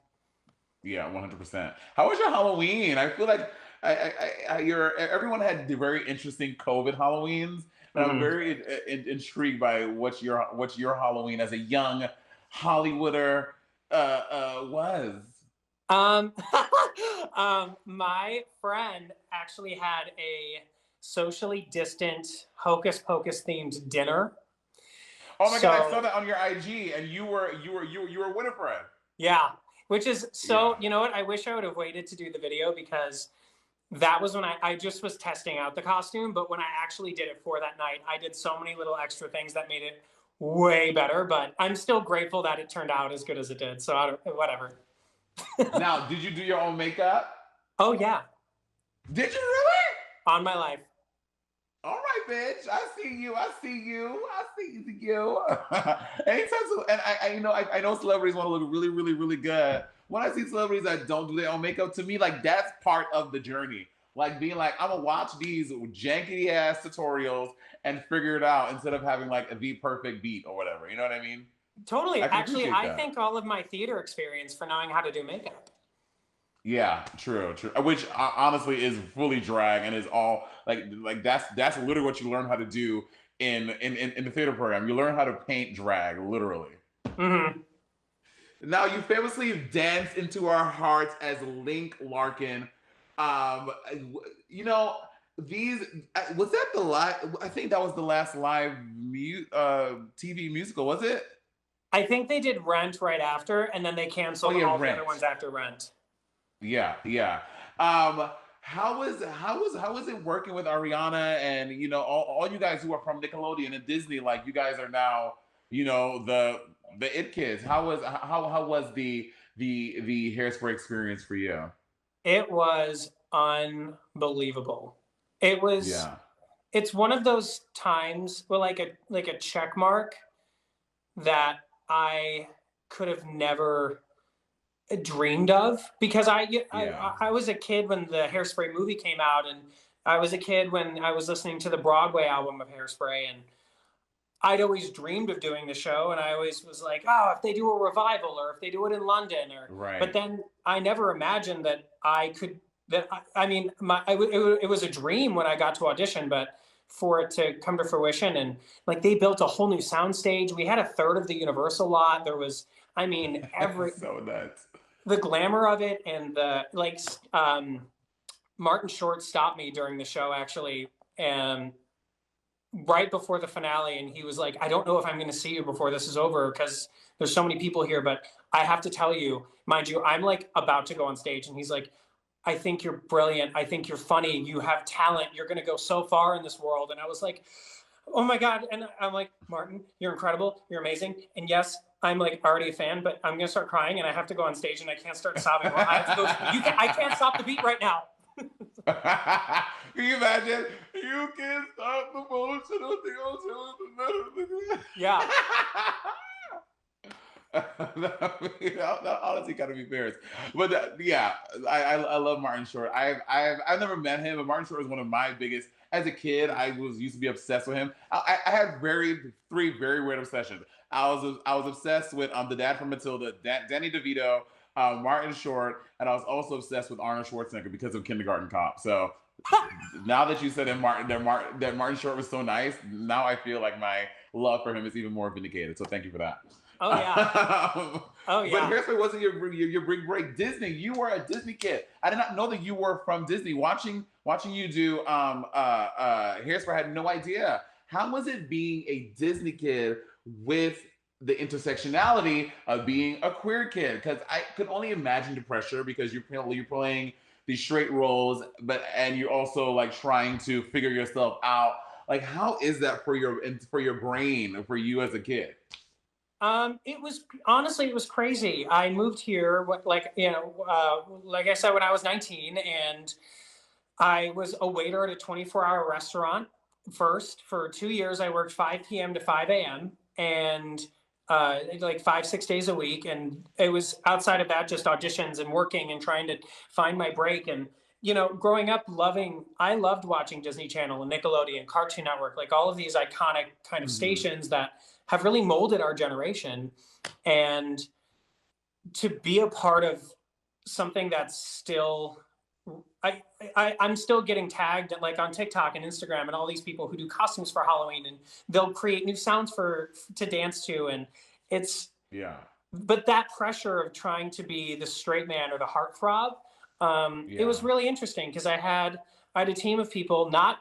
Yeah, 100%. How was your Halloween? I feel like everyone had the very interesting COVID Halloweens, and I'm Mhm. very intrigued by what's your Halloween as a young Hollywooder was. Um, my friend actually had a socially distant hocus pocus themed dinner. Oh my God, I saw So that on your IG, and you were Winifred. yeah, which is so, Yeah. you know what? I wish I would have waited to do the video because that was when I just was testing out the costume. But when I actually did it for that night, I did so many little extra things that made it way better. But I'm still grateful that it turned out as good as it did. So whatever. Now, did you do your own makeup? Oh, yeah, Did you really? on my life. All right, bitch. I see you. I see you. I see you. Anytime, and I know celebrities want to look really, really, really good. When I see celebrities that don't do their own makeup, to me, like that's part of the journey. Like being like, I'm gonna watch these janky ass tutorials and figure it out instead of having like the perfect beat or whatever. You know what I mean? Totally. I can Actually, appreciate I that. thank all of my theater experience for knowing how to do makeup. Yeah, true, true. Which honestly is fully drag and is all like that's literally what you learn how to do in the theater program. You learn how to paint drag, literally. Hmm. Now you famously danced into our hearts as Link Larkin. Um, you know these was that the live? I think that was the last live TV musical, was it? I think they did Rent right after, and then they Oh canceled yeah, all the other Rent. ones after Rent. Yeah, yeah. How was it working with Ariana and all you guys who are from Nickelodeon and Disney? Like you guys are now the it kids. How was the Hairspray experience for you? It was unbelievable. It was. Yeah, It's one of those times where like a check mark that I could have never dreamed of because yeah, I was a kid when the Hairspray movie came out, and I was a kid when I was listening to the Broadway album of Hairspray, and I'd always dreamed of doing the show, and I always was like, oh, if they do a revival or if they do it in London, or but right. then I never imagined that I could. I mean, it was a dream when I got to audition, but for it to come to fruition, and like they built a whole new soundstage. We had a third of the Universal lot. There was, I mean, So nuts. the glamour of it, and the Martin Short stopped me during the show actually, and right before the finale, and he was like, I don't know if I'm going to see you before this is over because there's so many people here, but I have to tell you, mind you, I'm like about to go on stage, and he's like, I think you're brilliant, I think you're funny, you have talent, you're going to go so far in this world. And I was like, oh my God. And I'm like, Martin, you're incredible, you're amazing, and yes, I'm like already a fan, but I'm going to start crying and I have to go on stage and I can't start sobbing. I have to go, I can't stop the beat right now. Can you imagine? You can stop the motion of the Yeah. that honestly kind of be embarrassed, but yeah, I love Martin Short. I've never met him, but Martin Short is one of my biggest. As a kid, I was used to be obsessed with him. I had three very weird obsessions. I was obsessed with the dad from Matilda, Danny DeVito, Martin Short, and I was also obsessed with Arnold Schwarzenegger because of Kindergarten Cop. So now that you said that Martin Short was so nice, now I feel like my love for him is even more vindicated. So thank you for that. Oh yeah. Oh But yeah. Hairspray wasn't your big break. Disney, you were a Disney kid. I did not know that you were from Disney. Watching you do Hairspray, I had no idea. How was it being a Disney kid with the intersectionality of being a queer kid? Because I could only imagine the pressure because you're playing these straight roles, and you're also like trying to figure yourself out. Like, how is that for your brain, for you as a kid? It was honestly, it was crazy. I moved here, like I said, when I was 19, and I was a waiter at a 24-hour restaurant first. For 2 years, I worked 5 p.m. to 5 a.m. and like 5, 6 days a week. And it was outside of that, just auditions and working and trying to find my break. And, growing up I loved watching Disney Channel and Nickelodeon, Cartoon Network, like all of these iconic kind of stations that have really molded our generation. And to be a part of something that's still, I'm still getting tagged like on TikTok and Instagram and all these people who do costumes for Halloween, and they'll create new sounds to dance to. And it's, but that pressure of trying to be the straight man or the heartthrob, it was really interesting because I had a team of people, not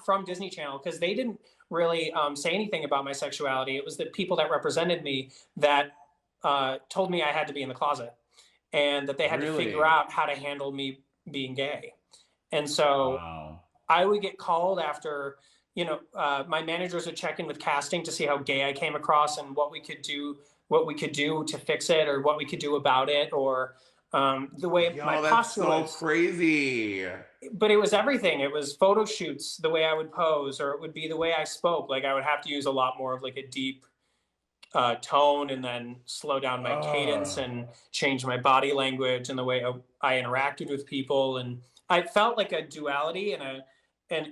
from Disney Channel, because they didn't really say anything about my sexuality. It was the people that represented me that told me I had to be in the closet, and that they had to figure out how to handle me being gay. And so I would get called after, my managers would check in with casting to see how gay I came across and what we could do to fix it, or what we could do about it, or the way my posture was. So crazy. But it was everything. It was photo shoots, the way I would pose, or it would be the way I spoke. Like I would have to use a lot more of like a deep tone, and then slow down my cadence and change my body language and the way I interacted with people. And I felt like a duality, and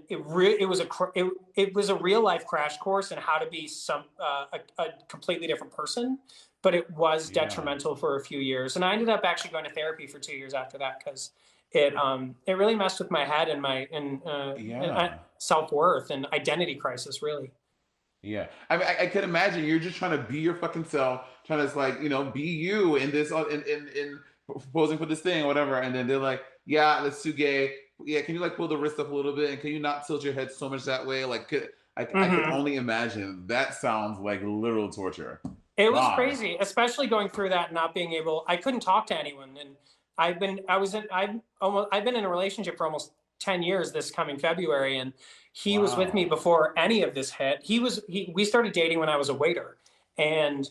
it was a real life crash course in how to be a completely different person. But it was detrimental for a few years, and I ended up actually going to therapy for 2 years after that, because it really messed with my head and my self-worth and identity crisis, really. Yeah, I mean, I could imagine you're just trying to be your fucking self, trying to like, be you in this, in posing for this thing or whatever, and then they're like, yeah, that's too gay. Yeah, can you like pull the wrist up a little bit, and can you not tilt your head so much that way? Like, I can only imagine. That sounds like literal torture. It was crazy, especially going through that, not being able. I couldn't talk to anyone, and I've been in a relationship for almost 10 years this coming February, and he was with me before any of this hit. We started dating when I was a waiter, and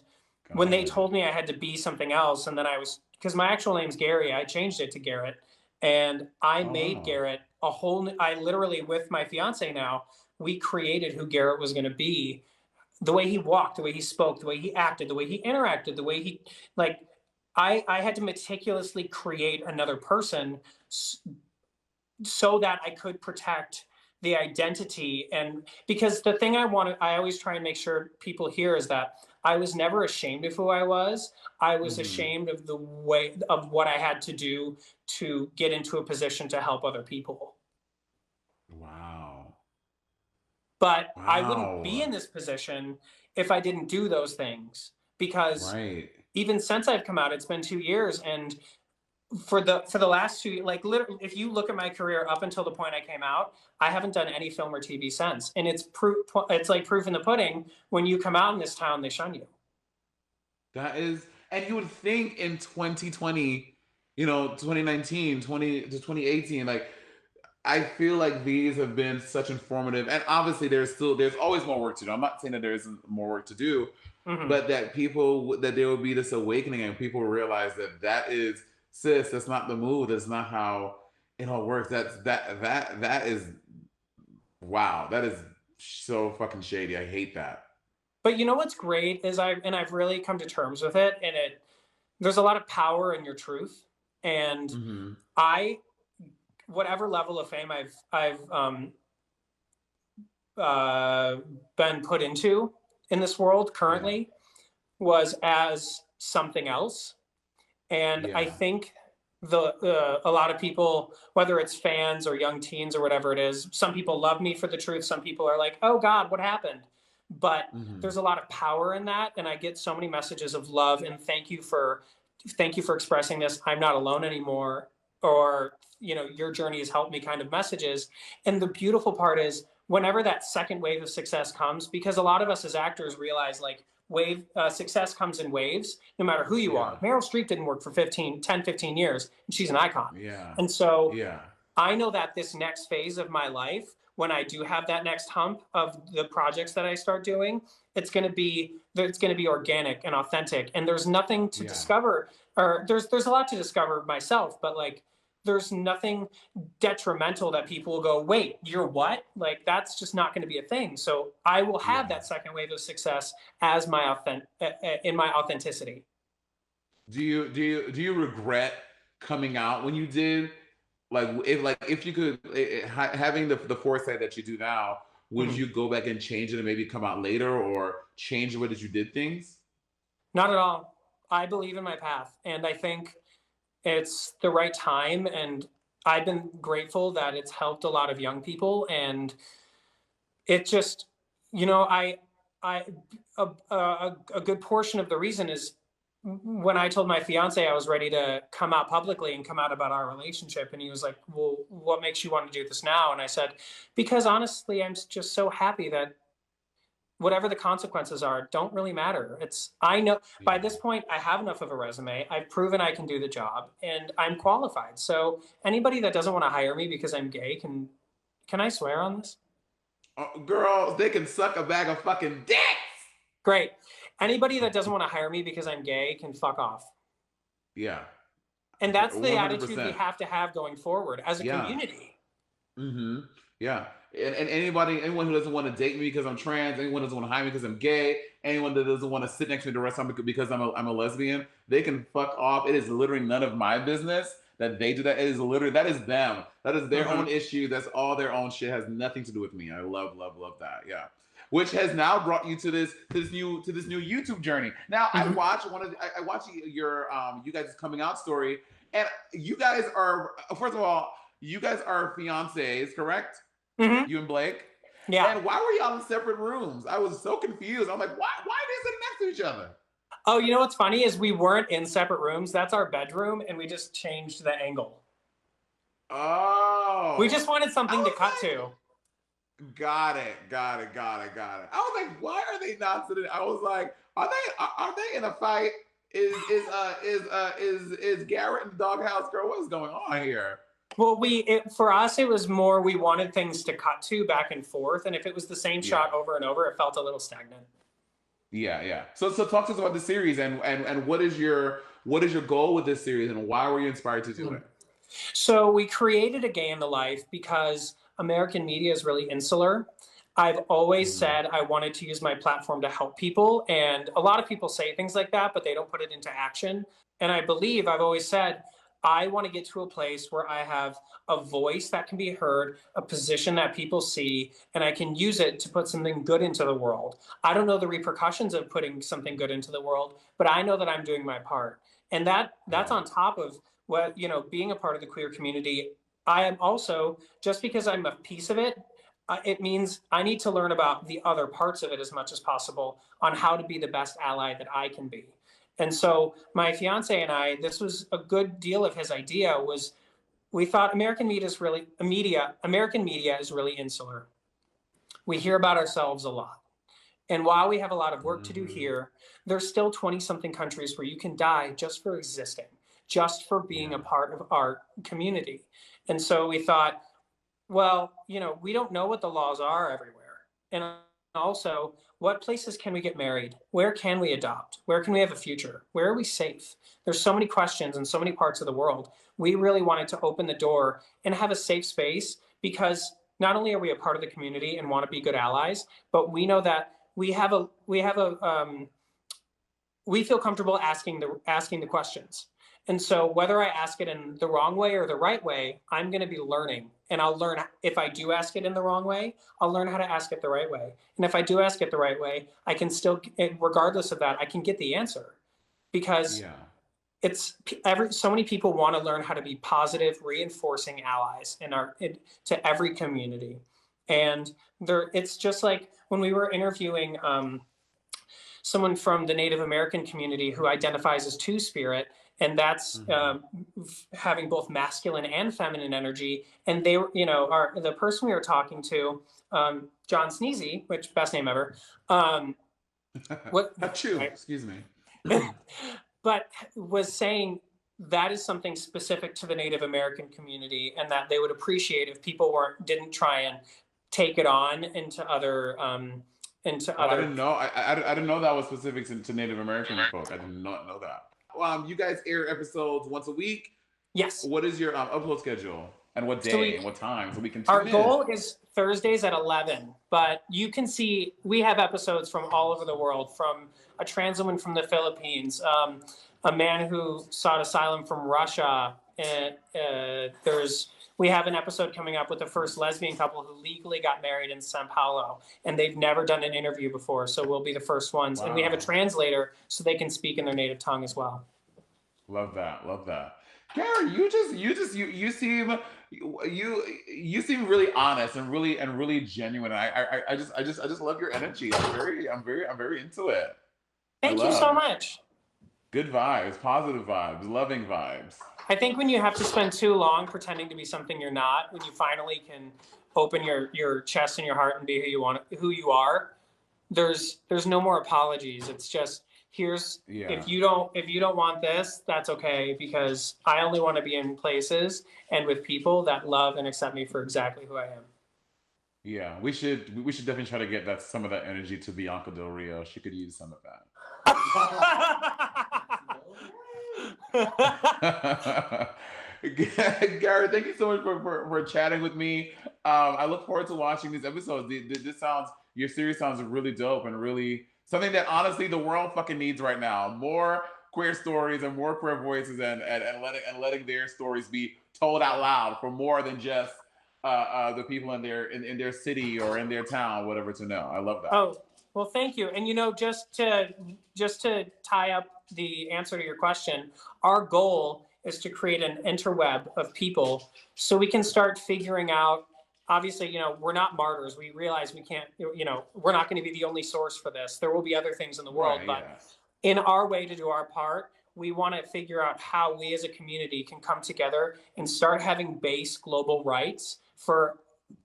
when they told me I had to be something else, and then because my actual name's Gary, I changed it to Garrett, and I made Garrett I literally, with my fiance now, we created who Garrett was going to be. The way he walked, the way he spoke, the way he acted, the way he interacted, the way he, like, I had to meticulously create another person so that I could protect the identity. And because the thing I always try and make sure people hear is that I was never ashamed of who I was. I was ashamed of the way of what I had to do to get into a position to help other people. Wow. But I wouldn't be in this position if I didn't do those things, because even since I've come out, it's been 2 years, and for the last 2 years, like literally, if you look at my career up until the point I came out, I haven't done any film or TV since. And it's like proof in the pudding. When you come out in this town, they shun you. That is, and you would think in 2020, 2019, 20 to 2018, like, I feel like these have been such informative, and obviously there's always more work to do. I'm not saying that there isn't more work to do, but that there will be this awakening, and people realize that is, sis, that's not the move. That's not how it all works. That is, wow. That is so fucking shady. I hate that. But you know what's great is I've really come to terms with it, and there's a lot of power in your truth, and whatever level of fame I've been put into in this world currently was as something else. And I think a lot of people, whether it's fans or young teens or whatever it is, some people love me for the truth. Some people are like, oh God, what happened? But there's a lot of power in that. And I get so many messages of love and thank you for expressing this. I'm not alone anymore. Or, your journey has helped me kind of messages. And the beautiful part is whenever that second wave of success comes, because a lot of us as actors realize like success comes in waves, no matter who you are. Meryl Streep didn't work for 10, 15 years, and she's an icon. And so I know that this next phase of my life when I do have that next hump of the projects that I start doing, it's going to be organic and authentic. And there's nothing to discover, or there's a lot to discover myself, but like, there's nothing detrimental that people will go, wait, you're what? Like, that's just not going to be a thing. So I will have that second wave of success as my in my authenticity. Do you regret coming out when you did? If you could, having the foresight that you do now, would you go back and change it and maybe come out later, or change the way that you did things? Not at all. I believe in my path, and I think it's the right time. And I've been grateful that it's helped a lot of young people. And it just, a good portion of the reason is when I told my fiance I was ready to come out publicly and come out about our relationship, and he was like, well, what makes you want to do this now? And I said, because honestly, I'm just so happy that whatever the consequences are, don't really matter. I know by this point, I have enough of a resume. I've proven I can do the job, and I'm qualified. So anybody that doesn't want to hire me because I'm gay, can I swear on this? Girls, they can suck a bag of fucking dicks. Great. Anybody that doesn't want to hire me because I'm gay can fuck off. Yeah. And that's the 100%. attitude we have to have going forward as a community. Mm-hmm. Yeah. And anyone who doesn't want to date me because I'm trans, anyone who doesn't want to hire me because I'm gay, anyone that doesn't want to sit next to me the rest of the time because I'm a lesbian, they can fuck off. It is literally none of my business that they do that. It is literally, that is them. That is their own issue. That's all their own shit. It has nothing to do with me. I love that. Yeah. Which has now brought you to this new YouTube journey. Now I watch your you guys' coming out story, and you guys are, first of all, you guys are fiancés, correct? You and Blake? Yeah. And why were y'all in separate rooms? I was so confused. I'm like, why are they sitting next to each other? Oh, you know what's funny is we weren't in separate rooms. That's our bedroom, and we just changed the angle. Oh. We just wanted something to cut to. Got it. I was like, why are they not sitting? I was like, are they in a fight? Is Garrett in the doghouse, girl? What is going on here? Well, for us, it was more we wanted things to cut to back and forth, and if it was the same shot over and over, it felt a little stagnant. Yeah. So talk to us about the series and what is your goal with this series, and why were you inspired to do it? So we created A Gay in the Life because American media is really insular. I've always said I wanted to use my platform to help people, and a lot of people say things like that, but they don't put it into action. And I've always said, I want to get to a place where I have a voice that can be heard, a position that people see, and I can use it to put something good into the world. I don't know the repercussions of putting something good into the world, but I know that I'm doing my part. And that's on top of being a part of the queer community. I am also, just because I'm a piece of it, it means I need to learn about the other parts of it as much as possible on how to be the best ally that I can be. And so my fiance and I, this was a good deal of his idea, was we thought American media is really insular. We hear about ourselves a lot. And while we have a lot of work to do here, there's still 20-something countries where you can die just for existing, just for being a part of our community. And so we thought, well, we don't know what the laws are everywhere. And also, what places can we get married? Where can we adopt? Where can we have a future? Where are we safe? There's so many questions in so many parts of the world. We really wanted to open the door and have a safe space, because not only are we a part of the community and want to be good allies, but we know that we feel comfortable asking the questions. And so whether I ask it in the wrong way or the right way, I'm going to be learning. And I'll learn, if I do ask it in the wrong way, I'll learn how to ask it the right way. And if I do ask it the right way, I can still, regardless of that, I can get the answer. Because so many people want to learn how to be positive, reinforcing allies to every community. And it's just like when we were interviewing someone from the Native American community who identifies as two-spirit, and that's having both masculine and feminine energy. And they were, the person we were talking to, John Sneezy, which best name ever. Excuse me. But was saying that is something specific to the Native American community, and that they would appreciate if people didn't try and take it on into other I didn't know. I didn't know that was specific to Native American folk. I did not know that. You guys air episodes once a week. Yes. What is your upload schedule and what day and what time so we can tune Our in? goal is Thursdays at 11, but you can see we have episodes from all over the world, from a trans woman from the Philippines, a man who sought asylum from Russia. We have an episode coming up with the first lesbian couple who legally got married in Sao Paulo, and they've never done an interview before, so we'll be the first ones. Wow. And we have a translator so they can speak in their native tongue as well. Love that. Love that. Garrett, you seem really honest and really genuine. I just love your energy. I'm very into it. Thank you so much. Good vibes, positive vibes, loving vibes. I think when you have to spend too long pretending to be something you're not, when you finally can open your chest and your heart and be who you are, there's no more apologies. It's just, if you don't want this, that's okay, because I only want to be in places and with people that love and accept me for exactly who I am. Yeah, we should definitely try to get some of that energy to Bianca Del Rio. She could use some of that. Garrett, thank you so much for chatting with me. I look forward to watching these episodes. Your series sounds really dope and really something that honestly the world fucking needs right now. More queer stories and more queer voices and letting their stories be told out loud for more than just the people in their city or in their town, whatever to know. I love that. Oh, well, thank you. And just to tie up the answer to your question, our goal is to create an interweb of people so we can start figuring out. Obviously, we're not martyrs. We realize we can't, we're not going to be the only source for this. There will be other things in the world, but in our way to do our part, we want to figure out how we as a community can come together and start having base global rights for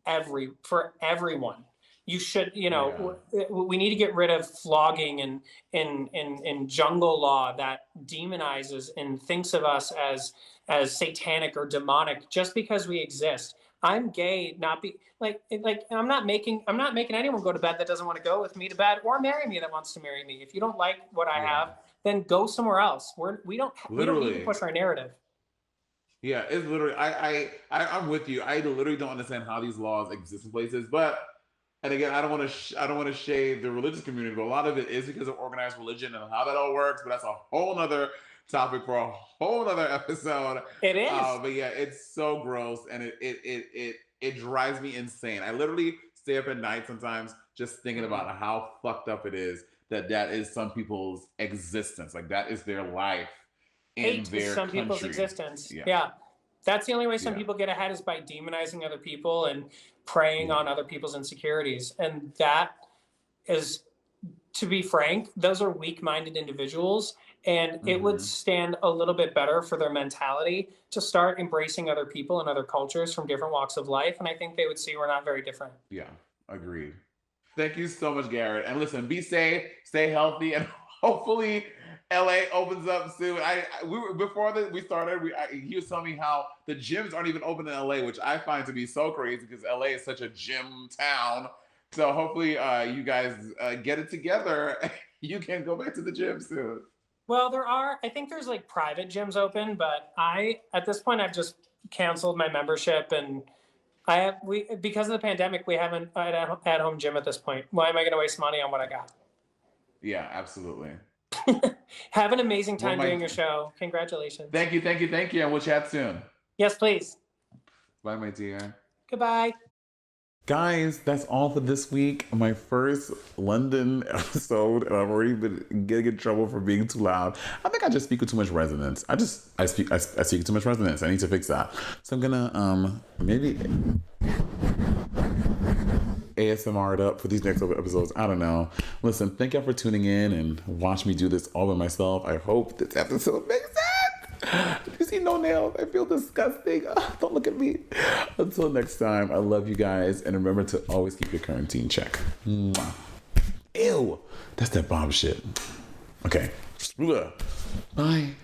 everyone. You should, we need to get rid of flogging and jungle law that demonizes and thinks of us as satanic or demonic just because we exist. I'm gay, I'm not making anyone go to bed that doesn't want to go with me to bed, or marry me that wants to marry me. If you don't like what I have, then go somewhere else. We don't need to push our narrative. Yeah, it's literally. I'm with you. I literally don't understand how these laws exist in places, and again, I don't want to shade the religious community, but a lot of it is because of organized religion and how that all works. But that's a whole nother topic for a whole nother episode. It is. But yeah, it's so gross, and it drives me insane. I literally stay up at night sometimes just thinking about how fucked up it is that is some people's existence. Like that is their life in their country. People's existence. Yeah. That's the only way some people get ahead is by demonizing other people and preying on other people's insecurities. And that is, to be frank, those are weak-minded individuals. And it would stand a little bit better for their mentality to start embracing other people and other cultures from different walks of life. And I think they would see we're not very different. Yeah, agreed. Thank you so much, Garrett. And listen, be safe, stay healthy, and hopefully LA opens up soon. Before we started, he was telling me how the gyms aren't even open in LA, which I find to be so crazy because LA is such a gym town. So hopefully you guys get it together. You can go back to the gym soon. Well, I think there's like private gyms open, but at this point, I've just canceled my membership, and because of the pandemic, we haven't had an at-home gym at this point. Why am I going to waste money on what I got? Yeah, absolutely. Have an amazing time doing your show. Congratulations. Thank you. And we'll chat soon. Yes, please. Bye, my dear. Goodbye. Guys, that's all for this week. My first London episode, and I've already been getting in trouble for being too loud. I think I just speak with too much resonance. I speak with too much resonance. I need to fix that. So I'm gonna maybe ASMR it up for these next episodes. I don't know. Listen, thank y'all for tuning in and watch me do this all by myself. I hope this episode makes sense. You see no nails. I feel disgusting. Don't look at me. Until next time, I love you guys. And remember to always keep your quarantine check. Mwah. Ew. That's that bomb shit. Okay. Bye.